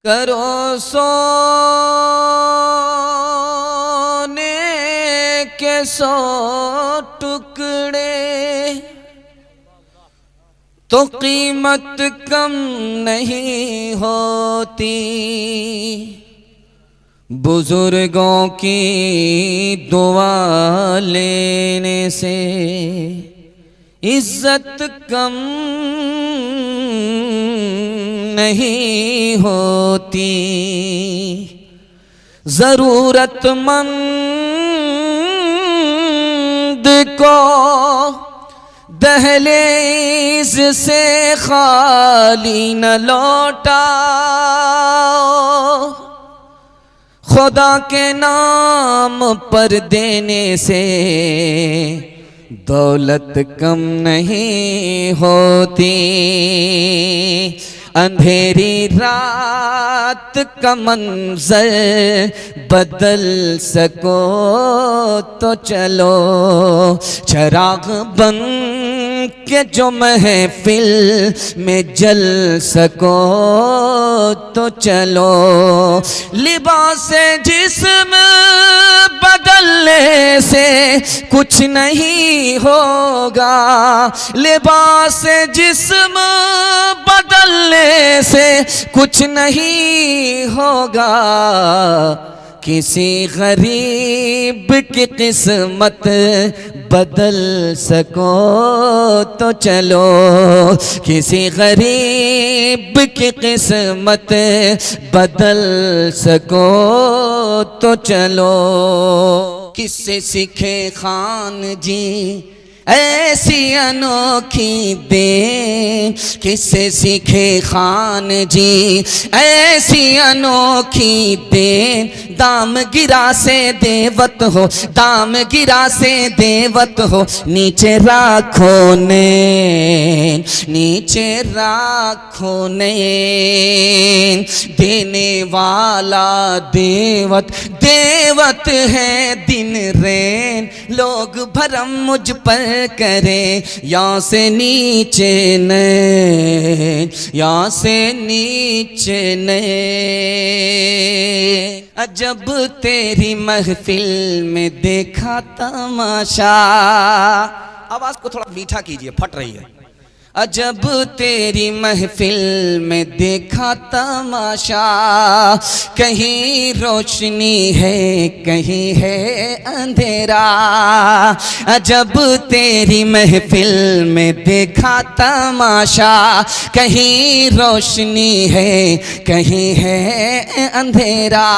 करो सोने के 100 टुकड़े तो कीमत कम नहीं होती। बुजुर्गों की दुआ लेने से इज्जत कम नहीं होती। जरूरतमंद को दहलीज से खाली न लौटाओ। खुदा के नाम पर देने से दौलत कम नहीं होती। अंधेरी रात का मंजर बदल सको तो चलो। चिराग बन के जो महफिल में जल सको तो चलो। लिबास जिस्म बदलने से कुछ नहीं होगा। लिबास जिस्म बदलने से कुछ नहीं होगा। किसी गरीब की किस्मत बदल सको तो चलो। किसी गरीब की किस्मत बदल सको तो चलो। किससे सीखे खान जी ऐसी अनोखी देन। किससे सीखे खान जी ऐसी अनोखी देन। दाम गिरा से देवत हो, दाम गिरा से देवत हो। नीचे राखो नैन, नीचे राखो नैन। देने वाला देवत, देवत है दिन रैन। लोग भरम मुझ पर करे यहाँ से नीचे नैन, यहाँ से नीचे नैन। अजब तेरी महफिल में देखा तमाशा। आवाज को थोड़ा मीठा कीजिए, फट रही है। अजब तेरी महफिल में देखा तमाशा। कहीं रोशनी है कहीं है अंधेरा। अजब तेरी महफिल में देखा तमाशा। कहीं रोशनी है कहीं है अंधेरा।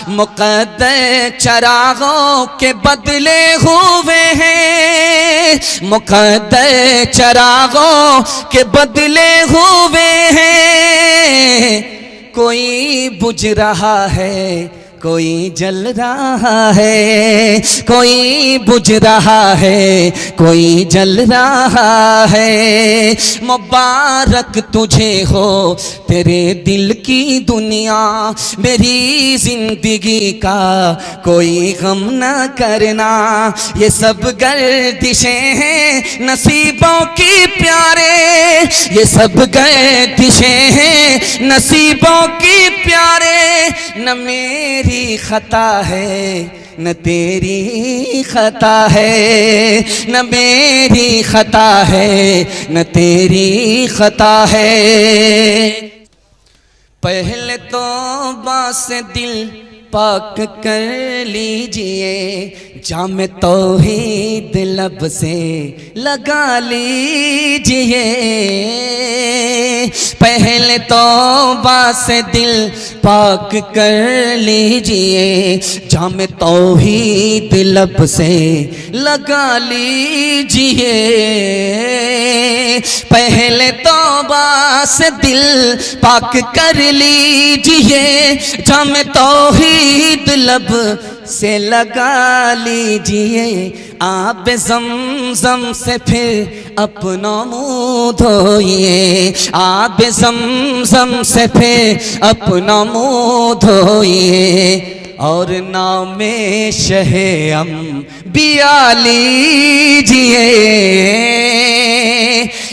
मुक़द्दर चिरागों के बदले हुए हैं। मुक़द्दर चिरागों के बदले हुए हैं। कोई बुझ रहा है कोई जल रहा है। कोई बुझ रहा है कोई जल रहा है। मुबारक तुझे हो तेरे दिल की दुनिया। मेरी जिंदगी का कोई गम न करना। ये सब गर्दिशें हैं नसीबों की प्यारे। ये सब गर्दिशें हैं नसीबों की प्यारे। न मेरी खता है न तेरी खता है। न मेरी खता है न तेरी खता है। पहले तो बास दिल पाक कर लीजिए। जाम तौहीद लब से लगा लीजिए। पहले तो बास दिल पाक कर लीजिए। जाम तौहीद लब से लगा लीजिए। पहले तो बास दिल पाक कर लीजिए। जाम तौहीद लब से लगा लीजिए। आब ज़मज़म से फिर अपना मुँह धोइए। आब ज़मज़म से फिर अपना मुँह धोइए। और नामे शहे अम्बिया लीजिए।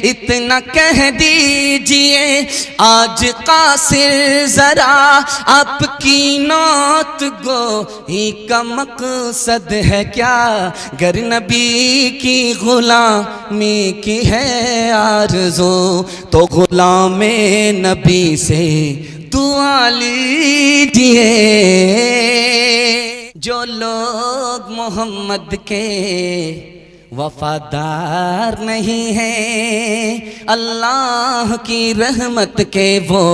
इतना कह दीजिए आज कासिर जरा आपकी नात गो ही का मकसद है क्या, गर नबी की गुलामी की है आरज़ू तो गुलामे नबी से दुआ लीजिए। जो लोग मोहम्मद के वफादार नहीं हैं, अल्लाह की रहमत के वो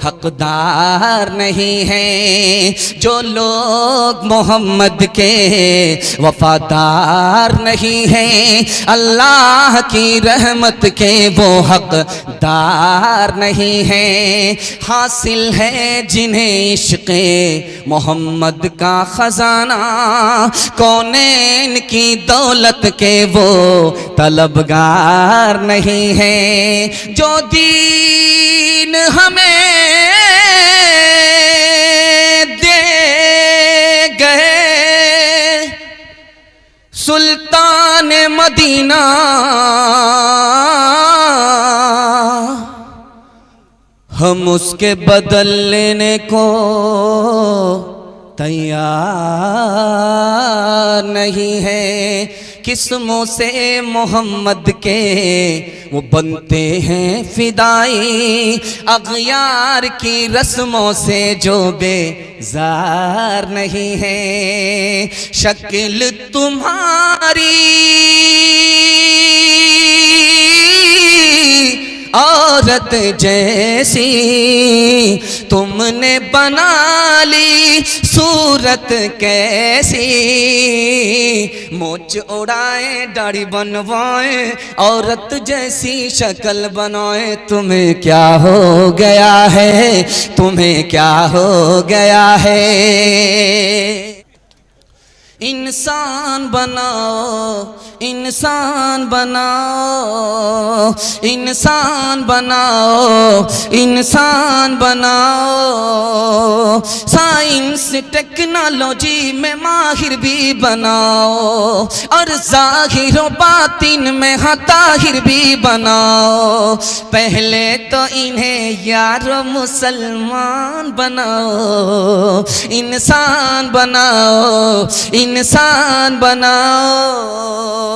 हकदार नहीं हैं। जो लोग मोहम्मद के वफादार नहीं हैं, अल्लाह की रहमत के वो हकदार नहीं हैं। हासिल है जिन्हें इश्क़े मोहम्मद का खजाना, कौनैन की दौलत के वो तलबगार नहीं है। जो दीन हमें दे गए सुल्तान मदीना, हम उसके बदल लेने को तैयार नहीं है। किस्मों से मोहम्मद के वो बनते हैं फिदाई, अग़यार की रस्मों से जो बेजार नहीं है। शक्ल तुम्हारी औरत जैसी तुमने बना ली सूरत कैसी, मोच उड़ाए दाढ़ी बनवाए औरत जैसी शक्ल बनाए। तुम्हें क्या हो गया है, तुम्हें क्या हो गया है। इंसान बनाओ, इंसान बनाओ, इंसान बनाओ, इंसान बनाओ। साइंस टेक्नोलॉजी में माहिर भी बनाओ और ज़ाहिर व बातिन में ताहिर भी बनाओ। पहले तो इन्हें यारो मुसलमान बनाओ, इंसान बनाओ, इंसान बनाओ।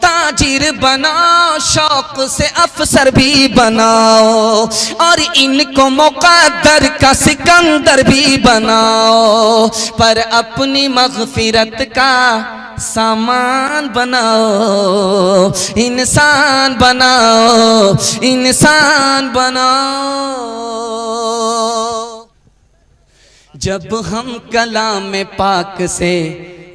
ताजिर बनाओ, शौक से अफसर भी बनाओ और इनको मुक़द्दर का सिकंदर भी बनाओ। पर अपनी मग़फ़िरत का सामान बनाओ, इंसान बनाओ, इंसान बनाओ। जब हम कलाम पाक से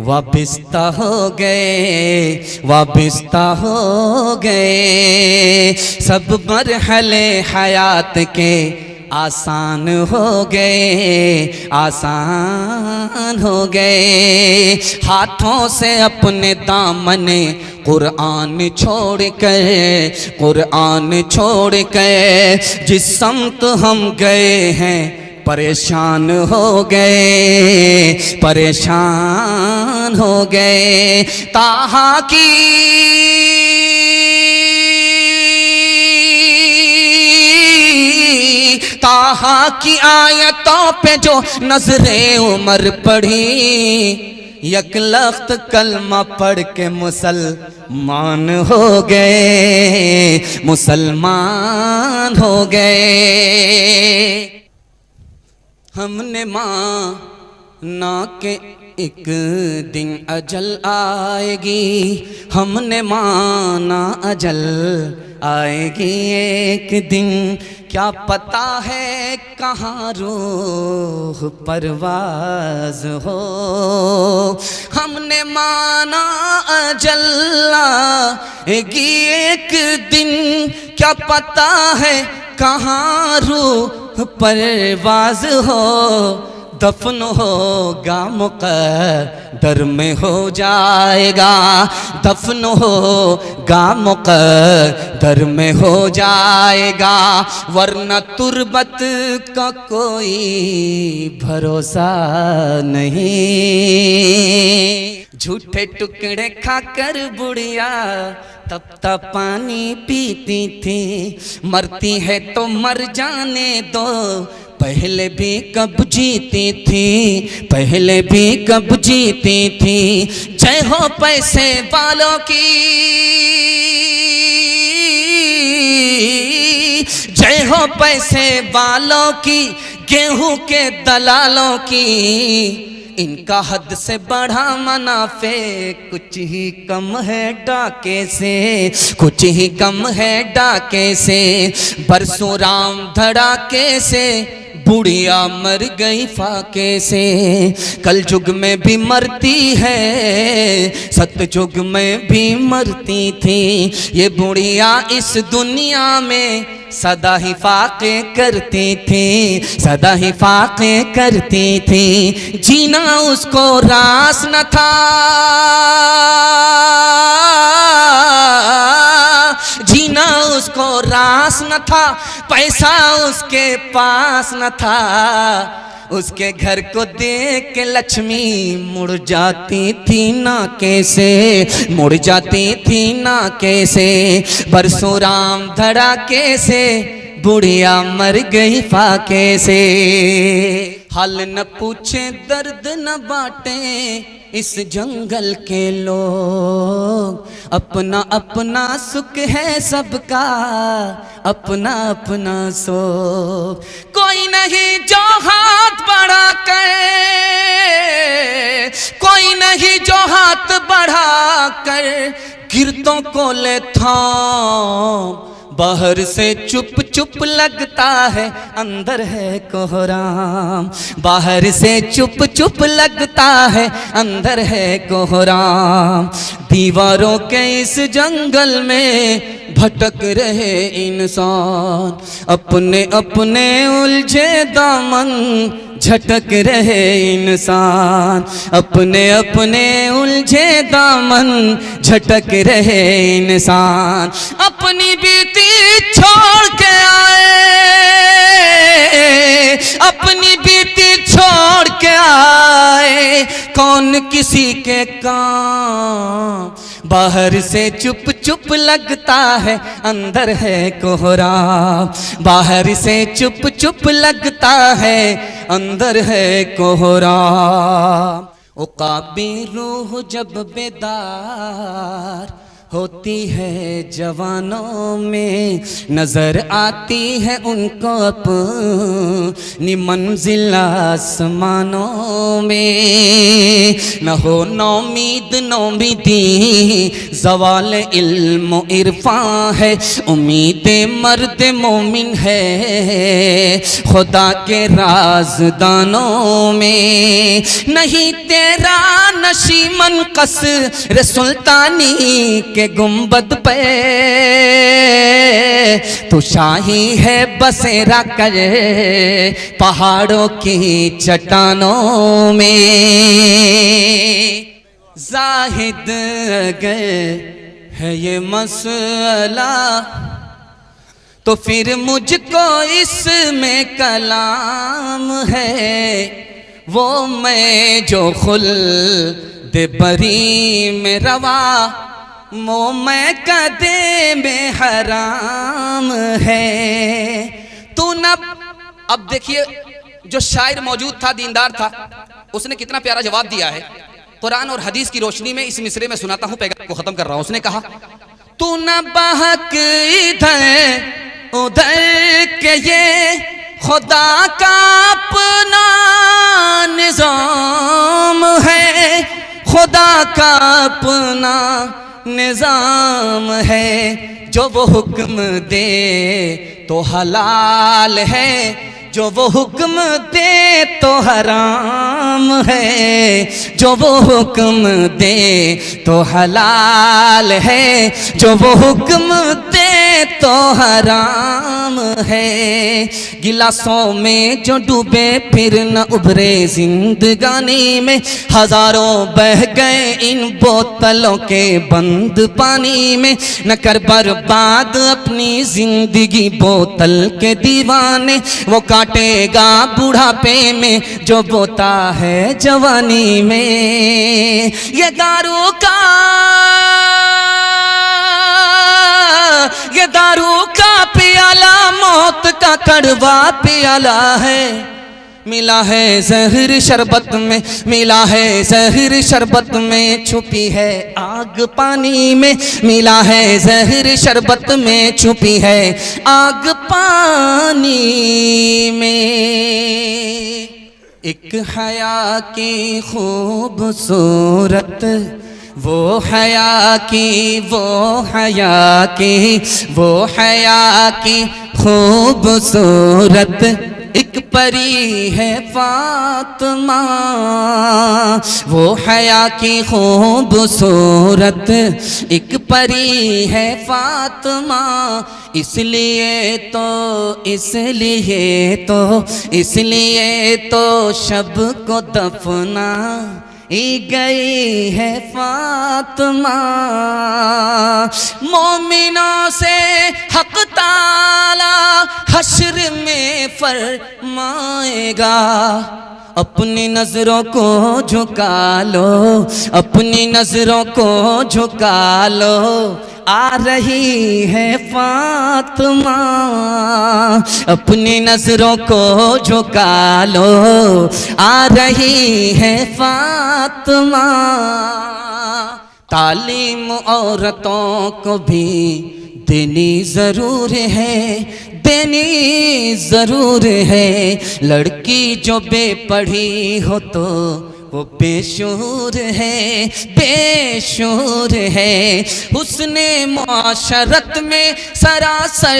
वाबिस्ता हो गए, वाबिस्ता हो गए, सब मरहले हयात के आसान हो गए, आसान हो गए। हाथों से अपने दामने कुरान छोड़ कर, कुरान छोड़ कर जिस समत हम गए हैं परेशान हो गए, परेशान हो गए। ताहा की ताहा की आयतों पे जो नजरे उमर पढ़ी, यकलख्त कलमा पढ़ के मुसलमान हो गए, मुसलमान हो गए। हमने माना के एक दिन अजल आएगी, हमने माना अजल आएगी एक दिन। क्या पता है कहाँ रूह परवाज हो, हमने माना अजल आएगी एक दिन। क्या पता है कहाँ रूह परवाज हो, दफन होगा मुक़द्दर में हो जाएगा, दफन होगा मुक़द्दर में हो जाएगा। वरना तुरबत का कोई भरोसा नहीं। झूठे टुकड़े खाकर बुढ़िया तपता पानी पीती थी, मरती है तो मर जाने दो, पहले भी कब जीती थी, पहले भी कब जीती थी। जय हो पैसे वालों की, जय हो पैसे वालों की, गेहूं के दलालों की, इनका हद से बढ़ा मुनाफे, कुछ ही कम है डाके से, कुछ ही कम है डाके से। बरसों राम धड़ाके से, बुढ़िया मर गई फाके से। कल युग में भी मरती है, सतयुग में भी मरती थी, ये बुढ़िया इस दुनिया में सदा ही फाके करती थी, सदा ही फाके करती थी। जीना उसको रास न था, जीना उसको रास न था, पैसा उसके पास न था, उसके घर को देख के लक्ष्मी मुड़ जाती थी ना कैसे, मुड़ जाती थी ना कैसे। बरसों राम धड़ाके से, बुढ़िया मर गई फाके से। हाल न पूछे दर्द न बांटे इस जंगल के लोग, अपना अपना सुख है सबका, अपना अपना सुख। कोई नहीं जो हाथ बढ़ा कर, कोई नहीं जो हाथ बढ़ा कर गिरतों को ले थाम। बाहर से चुप चुप लगता है, अंदर है कोहराम। बाहर से चुप चुप लगता है, अंदर है कोहराम। दीवारों के इस जंगल में भटक रहे इंसान, अपने अपने उलझे दामन झटक रहे इंसान, अपने अपने उलझे दामन झटक रहे इंसान। अपनी बीती छोड़ के आए, अपनी बीती छोड़ के आए, कौन किसी के काम। बाहर से चुप चुप लगता है, अंदर है कोहराम। बाहर से चुप चुप लगता है, अंदर है कोहराम। उकाबी रूह जब बेदार होती है जवानों में, नजर आती है उनको अपनी मंजिल आसमानों में। न हो नौमीद नौमीदी, ज़वाल इल्म इरफान है, उम्मीद मर्द मोमिन है खुदा के राज़दानों में। नहीं तेरा नशीमन कसर सुल्तानी के गुंबद पे, तो शाही है बसेरा कर पहाड़ों की चट्टानों में। जाहिद अगर है ये मसला, तो फिर मुझको इसमें कलाम है। वो मैं जो खुल्द बरी में रवा, वो मैं कदे में हराम है। तू न, अब देखिए जो शायर मौजूद था, दीनदार था, उसने कितना प्यारा जवाब दिया है। कुरान और हदीस की रोशनी में इस मिसरे में सुनाता हूं, पैगाम को खत्म कर रहा हूं। उसने कहा, तू न बहक इधर उधर के, ये खुदा का अपना निजाम है, खुदा का अपना निजाम है। जो वो हुक्म दे तो हलाल है, जो वो हुक्म दे तो हराम है। जो वो हुक्म दे तो हलाल है, जो वो हुक्म दे तो हराम है। गिलासों में जो डूबे फिर न उभरे जिंदगानी में, हजारों बह गए इन बोतलों के बंद पानी में। न कर बर्बाद अपनी जिंदगी बोतल के दीवाने, वो काटेगा बुढ़ापे में जो बोता है जवानी में। ये दारू का ये दारू का प्याला मौत का कड़वा प्याला है। मिला है जहर शरबत में, मिला है जहर शरबत में, छुपी है आग पानी में। मिला है जहर शरबत में, छुपी है आग पानी में। एक हया की खूबसूरत, वो हया की, वो हया की, वो हया की खूबसूरत एक परी है फातिमा। वो हया की खूबसूरत एक परी है फातिमा। इसलिए तो, इसलिए तो, इसलिए तो शब को दफना गई है फातिमा। मोमिनों से हक ताला हश्र में फरमाएगा, अपनी नजरों को झुका लो, अपनी नजरों को झुका लो, आ रही है फातिमा। अपनी नजरों को झुका लो, आ रही है फातिमा। तालीम औरतों को भी देनी जरूर है, देनी जरूर है। लड़की जो बेपढ़ी हो तो वो बेशूर है, बेशूर है। हुस्ने मुआशरत में सरासर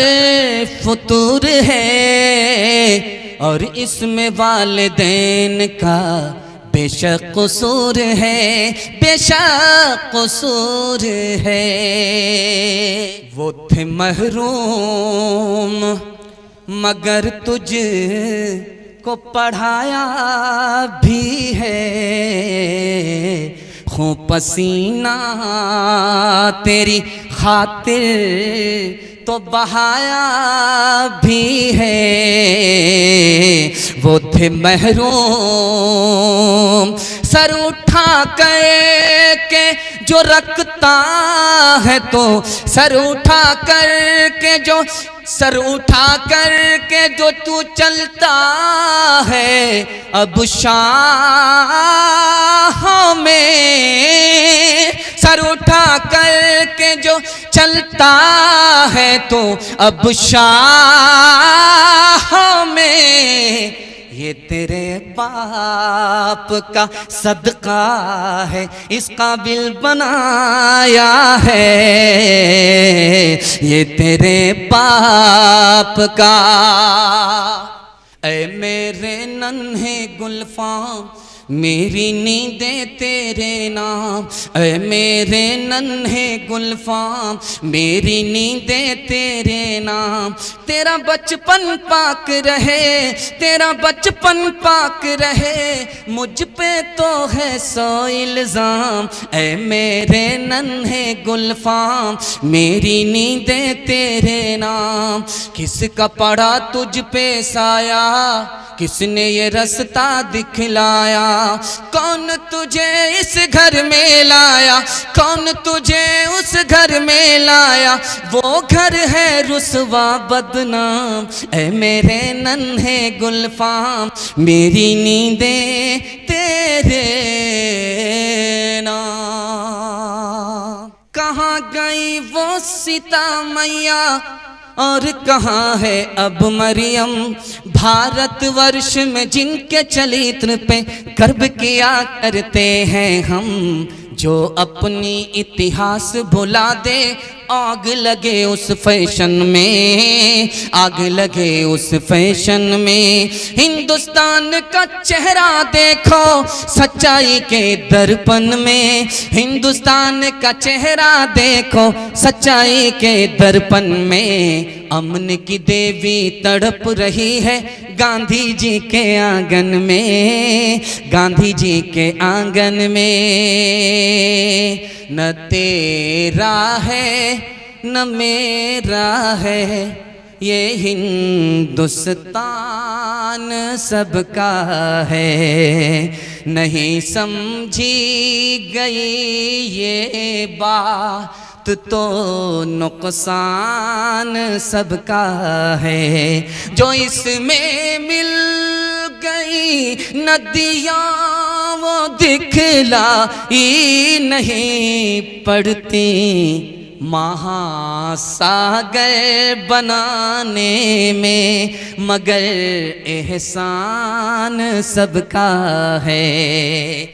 फुतूर है, और इसमें वालिदैन का बेशक कसूर है, बेशक कसूर है। वो थे महरूम मगर तुझ को पढ़ाया भी है, खून पसीना तेरी खातिर तो बहाया भी है। वो थे महरूम सर उठा कर के जो रखता है, तो सर उठा कर के जो, सर उठा कर के जो तू चलता है, अब शाह में सर उठा कर के जो चलता है, तो अब शाह में ये तेरे बाप का सदका है, इस काबिल बनाया है। ये तेरे बाप का। ऐ मेरे नन्हे गुलफाम मेरी नींदें तेरे नाम, ऐ मेरे नन्हे गुलफाम मेरी नींदें तेरे नाम। तेरा बचपन पाक रहे, तेरा बचपन पाक रहे, मुझ पे तो है सौ इल्ज़ाम। ऐ मेरे नन्हे गुलफाम मेरी नींदें तेरे नाम। किसका पड़ा तुझ पे साया, किसने ये रास्ता दिखलाया, कौन तुझे इस घर में लाया, कौन तुझे उस घर में लाया, वो घर है रुसवा बदनाम। ऐ मेरे नन्हे गुलफाम मेरी नींदें तेरे नाम। कहाँ गई वो सीता मैया और कहाँ है अब मरियम, भारतवर्ष में जिनके चरित्र पे गर्व किया करते हैं हम। जो अपनी इतिहास भुला दे, आग लगे उस फैशन में, आग लगे उस फैशन में। हिंदुस्तान का चेहरा देखो सच्चाई के दर्पण में, हिंदुस्तान का चेहरा देखो सच्चाई के दर्पण में। अमन की देवी तड़प रही है गांधी जी के आंगन में, गांधी जी के आंगन में। न तेरा है न मेरा है, ये हिंदुस्तान सबका है। नहीं समझी गई ये बात तो नुकसान सबका है। जो इसमें मिल गई नदियाँ वो दिखलाई नहीं पड़ती, महासागर बनाने में मगर एहसान सबका है।